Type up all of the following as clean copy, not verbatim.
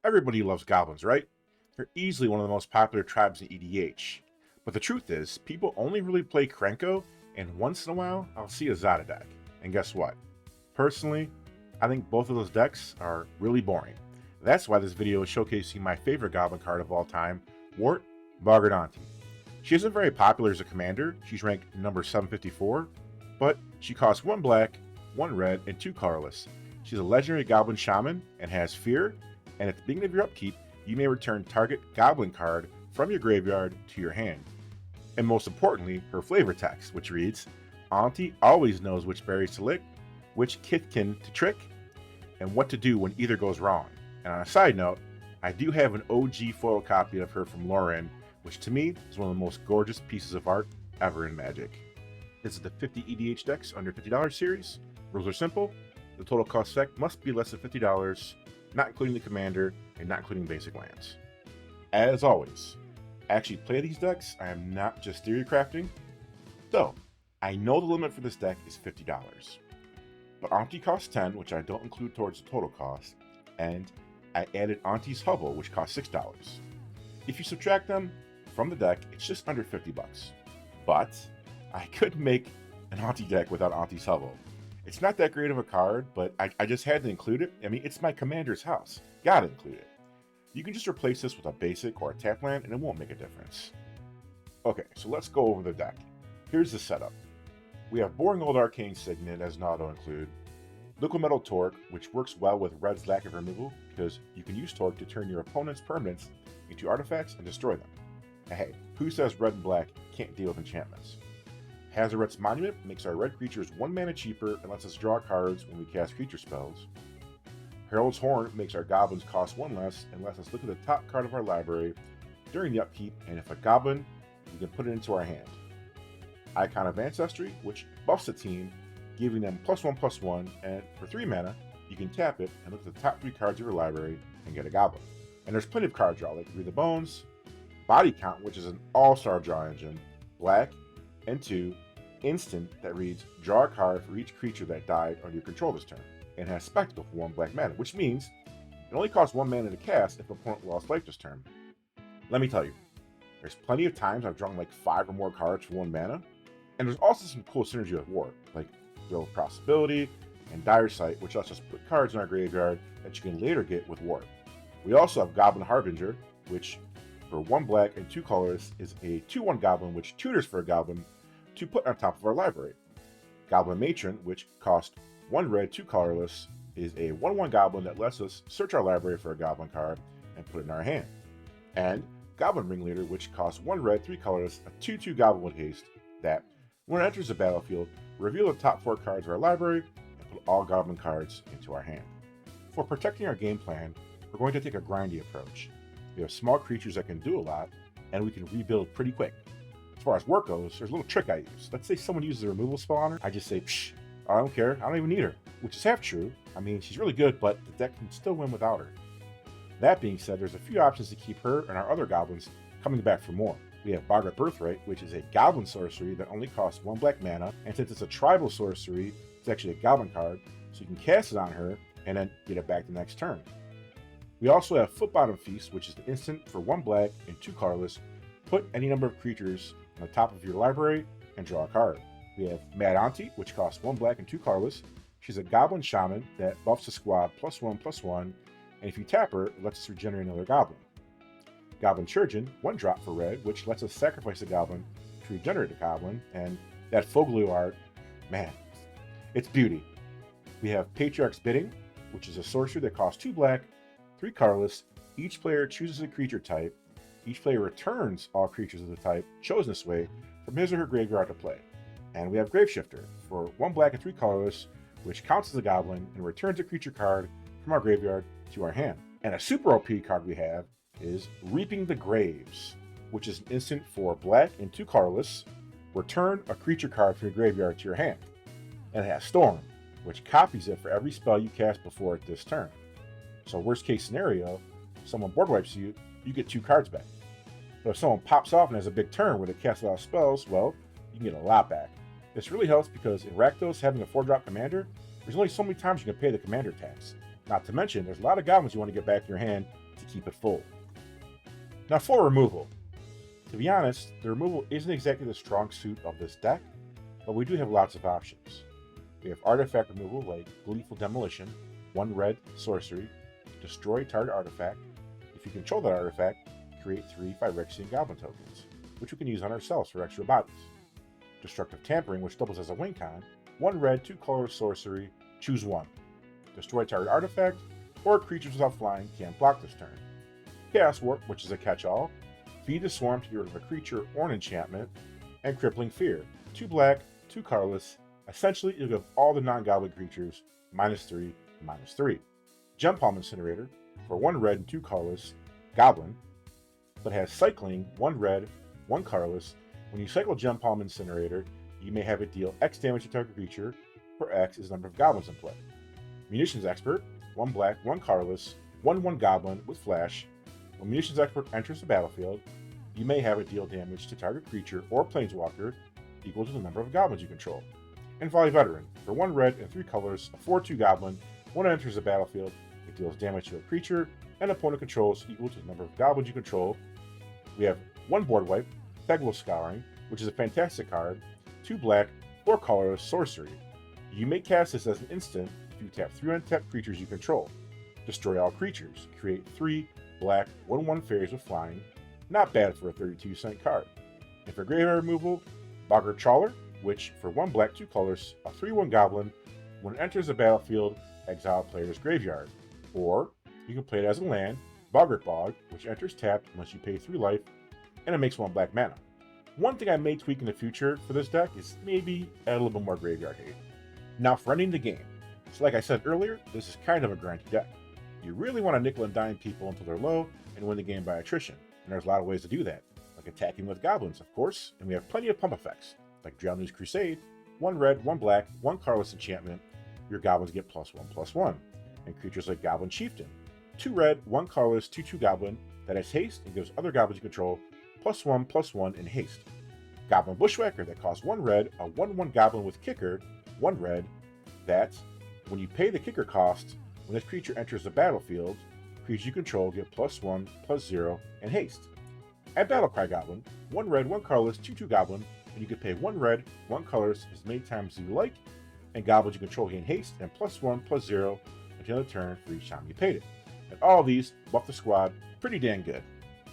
Everybody loves goblins, right? They're easily one of the most popular tribes in EDH. But the truth is, people only really play Krenko, and once in a while, I'll see a Zada deck. And guess what? Personally, I think both of those decks are really boring. That's why this video is showcasing my favorite goblin card of all time, Wort, Boggart Auntie. She isn't very popular as a commander, she's ranked number 754, but she costs 1 black, 1 red, and 2 colorless. She's a legendary goblin shaman and has fear, and at the beginning of your upkeep, you may return target goblin card from your graveyard to your hand. And most importantly, her flavor text, which reads, Auntie always knows which berries to lick, which kithkin to trick, and what to do when either goes wrong. And on a side note, I do have an OG photocopy of her from Lauren, which to me is one of the most gorgeous pieces of art ever in Magic. This is the 50 EDH decks under $50 series. Rules are simple. The total cost deck must be less than $50, not including the commander and not including basic lands. As always, I actually play these decks. I am not just theory crafting. So, I know the limit for this deck is $50. But Auntie costs 10, which I don't include towards the total cost, and I added Auntie's Hubble, which costs $6. If you subtract them from the deck, it's just under 50 bucks. But I could make an Auntie deck without Auntie's Hubble. It's not that great of a card, but I just had to include it. I mean, it's my commander's house. Gotta include it. You can just replace this with a basic or a tap land and it won't make a difference. Okay, so let's go over the deck. Here's the setup. We have Boring Old Arcane Signet as an auto-include, Liquid Metal Torque, which works well with Red's lack of removal because you can use Torque to turn your opponent's permanents into artifacts and destroy them. And hey, who says Red and Black can't deal with enchantments? Hazoret's Monument makes our red creatures 1 mana cheaper and lets us draw cards when we cast creature spells. Herald's Horn makes our goblins cost 1 less and lets us look at the top card of our library during the upkeep, and if a goblin, we can put it into our hand. Icon of Ancestry, which buffs the team, giving them +1/+1, and for 3 mana, you can tap it and look at the top 3 cards of your library and get a goblin. And there's plenty of card draw, like Read the Bones, Body Count, which is an all-star draw engine, black, and 2, instant that reads, draw a card for each creature that died under your control this turn, and has Spectacle for 1 black mana, which means it only costs 1 mana to cast if an opponent lost life this turn. Let me tell you, there's plenty of times I've drawn like 5 or more cards for 1 mana, and there's also some cool synergy with Wort, like Thrill of Possibility and Dire Sight, which lets us put cards in our graveyard that you can later get with Wort. We also have Goblin Harbinger, which for 1 black and 2 colors is a 2/1 goblin which tutors for a goblin to put on top of our library. Goblin Matron, which costs 1 red, 2 colorless, is a 1/1 goblin that lets us search our library for a goblin card and put it in our hand. And Goblin Ringleader, which costs 1 red, 3 colorless, a 2/2 goblin with haste that, when it enters the battlefield, reveal the top 4 cards of our library and put all goblin cards into our hand. For protecting our game plan, we're going to take a grindy approach. We have small creatures that can do a lot, and we can rebuild pretty quick. As far as work goes, there's a little trick I use. Let's say someone uses a removal spell on her, I just say, psh, I don't care, I don't even need her. Which is half true. I mean, she's really good, but the deck can still win without her. That being said, there's a few options to keep her and our other goblins coming back for more. We have Boggart Birthright, which is a goblin sorcery that only costs 1 black mana, and since it's a tribal sorcery, it's actually a goblin card, so you can cast it on her and then get it back the next turn. We also have Footbottom Feast, which is the instant for 1 black and 2 colorless. Put any number of creatures on the top of your library and draw a card. We have Mad Auntie, which costs 1 black and 2 colorless. She's a goblin shaman that buffs the squad +1/+1, and if you tap her, it lets us regenerate another goblin. Goblin Chirurgeon, 1 drop for red, which lets us sacrifice a goblin to regenerate a goblin, and that Foglio art, man, it's beauty. We have Patriarch's Bidding, which is a sorcery that costs 2 black, 3 colorless. Each player chooses a creature type. Each player returns all creatures of the type chosen this way from his or her graveyard to play. And we have Graveshifter for 1 black and 3 colorless, which counts as a goblin and returns a creature card from our graveyard to our hand. And a super OP card we have is Reaping the Graves, which is an instant for black and 2 colorless. Return a creature card from your graveyard to your hand. And it has Storm, which copies it for every spell you cast before it this turn. So worst case scenario, if someone board wipes you, you get 2 cards back. But if someone pops off and has a big turn where they cast a lot of spells, well, you can get a lot back. This really helps because in Rakdos, having a 4-drop commander, there's only so many times you can pay the commander tax. Not to mention, there's a lot of goblins you want to get back in your hand to to keep it full. Now for removal. To be honest, the removal isn't exactly the strong suit of this deck, but we do have lots of options. We have artifact removal like Gleeful Demolition, 1 red, sorcery, destroy target artifact. If you control that artifact, create 3 Phyrexian Goblin tokens, which we can use on ourselves for extra bodies. Destructive Tampering, which doubles as a win con, 1 red, 2 color sorcery, choose 1. Destroy target artifact, or creatures without flying can't block this turn. Chaos Warp, which is a catch-all, feed the swarm to get rid of a creature or an enchantment, and Crippling Fear, 2 black, 2 colorless. Essentially, you'll give all the non-goblin creatures -3, -3. Gem Palm Incinerator, for 1 red and 2 colorless, goblin, but has cycling 1 red, 1 colorless. When you cycle Gem Palm Incinerator, you may have it deal X damage to target creature, where X is the number of goblins in play. Munitions Expert, 1 black, 1 colorless, 1/1 goblin with flash. When Munitions Expert enters the battlefield, you may have it deal damage to target creature or planeswalker equal to the number of goblins you control. And Volley Veteran, for 1 red and 3 colors, a 4/2 goblin. When it enters the battlefield, it deals damage to a creature and opponent controls equal to the number of goblins you control. We have 1 board wipe, Theglos Scouring, which is a fantastic card, 2 black, 4 colorless sorcery. You may cast this as an instant if you tap 3 untapped creatures you control. Destroy all creatures. Create 3 black 1/1 fairies with flying. Not bad for a 32-cent card. And for graveyard removal, Boggart Trawler, which for 1 black, 2 colors, a 3/1 goblin. When it enters the battlefield, exile a player's graveyard. Or you can play it as a land, Boggart Bog, which enters tapped unless you pay 3 life, and it makes 1 black mana. One thing I may tweak in the future for this deck is maybe add a little bit more graveyard hate. Now for ending the game. So like I said earlier, this is kind of a grindy deck. You really want to nickel and dime people until they're low and win the game by attrition. And there's a lot of ways to do that, like attacking with goblins, of course, and we have plenty of pump effects, like Drowning's Crusade, 1 red, 1 black, 1 colorless enchantment. Your goblins get +1/+1. And creatures like Goblin Chieftain, 2 red, 1 colorless, 2/2 goblin that has haste and gives other goblins you control +1/+1 in haste. Goblin Bushwhacker that costs 1 red, a 1/1 goblin with kicker, 1 red, that, when you pay the kicker cost, when this creature enters the battlefield, creatures you control get +1/+0 in haste. At Battlecry Goblin, 1 red, 1 colorless, 2/2 goblin, and you can pay 1 red, 1 colorless as many times as you like, and goblins you control gain haste and +1/+0 until the turn for each time you paid it. And all of these buff the squad pretty dang good.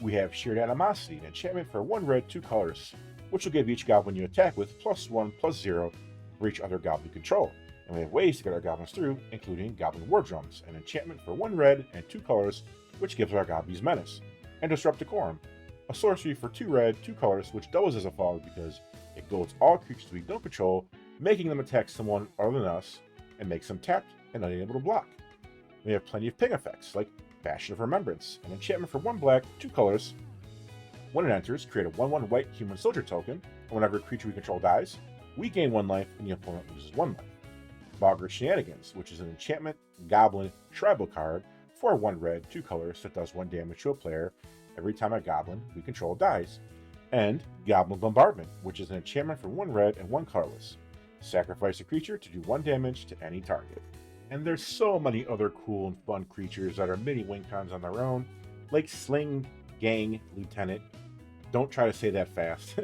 We have Shared Animosity, an enchantment for 1 red, 2 colors, which will give each goblin you attack with +1/+0 for each other goblin you control. And we have ways to get our goblins through, including Goblin War Drums, an enchantment for 1 red and 2 colors, which gives our goblins menace. And Disrupt Decorum, a sorcery for 2 red, 2 colors, which doubles as a fog because it goads all creatures we don't control, making them attack someone other than us, and makes them tapped and unable to block. We have plenty of ping effects, like Bastion of Remembrance, an enchantment for 1 black, 2 colors. When it enters, create a 1/1 white human soldier token, and whenever a creature we control dies, we gain 1 life and the opponent loses 1 life. Boggart Shenanigans, which is an enchantment goblin tribal card for 1 red, 2 colors that does 1 damage to a player every time a goblin we control dies. And Goblin Bombardment, which is an enchantment for 1 red and 1 colorless. Sacrifice a creature to do 1 damage to any target. And there's so many other cool and fun creatures that are mini win cons on their own, like Sling Gang Lieutenant, don't try to say that fast,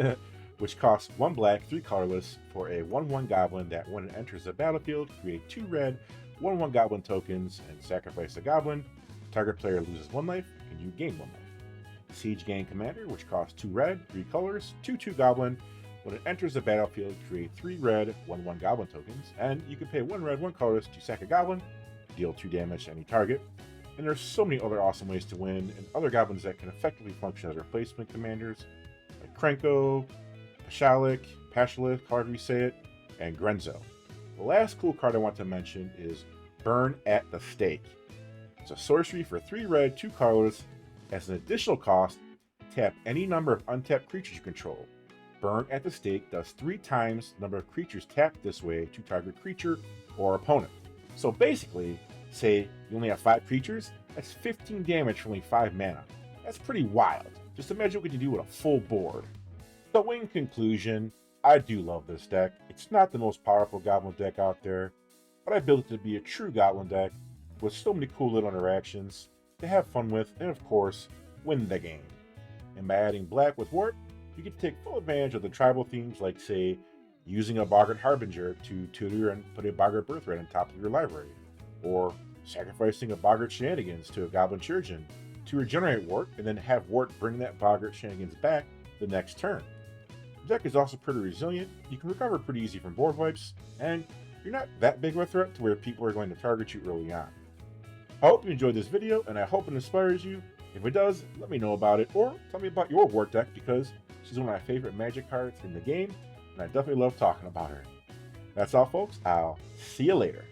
which costs 1 black, 3 colorless for a 1/1 goblin that when it enters the battlefield, create 2 red, 1/1 goblin tokens and sacrifice a goblin. Target player loses 1 life and you gain 1 life. Siege Gang Commander, which costs 2 red, 3 colors, 2/2 goblin. When it enters the battlefield, create 3 red, 1/1 goblin tokens, and you can pay 1 red, 1 colorless to sack a goblin, deal 2 damage to any target. And there's so many other awesome ways to win, and other goblins that can effectively function as replacement commanders, like Krenko, Pashalik, however you say it, and Grenzo. The last cool card I want to mention is Burn at the Stake. It's a sorcery for 3 red, 2 colors. As an additional cost, tap any number of untapped creatures you control. Burn at the Stake does 3 times the number of creatures tapped this way to target creature or opponent. So basically, say you only have 5 creatures, that's 15 damage for only 5 mana. That's pretty wild. Just imagine what you can do with a full board. So in conclusion, I do love this deck. It's not the most powerful Goblin deck out there, but I built it to be a true Goblin deck with so many cool little interactions. to have fun with, and of course, win the game. And by adding black with Wort, you get to take full advantage of the tribal themes like, say, using a Boggart Harbinger to tutor and put a Boggart Birthright on top of your library, or sacrificing a Boggart Shenanigans to a Goblin Chirurgeon to regenerate Wort and then have Wort bring that Boggart Shenanigans back the next turn. The deck is also pretty resilient, you can recover pretty easy from board wipes, and you're not that big of a threat to where people are going to target you early on. I hope you enjoyed this video, and I hope it inspires you. If it does, let me know about it, or tell me about your Wort deck, because she's one of my favorite Magic cards in the game, and I definitely love talking about her. That's all, folks. I'll see you later.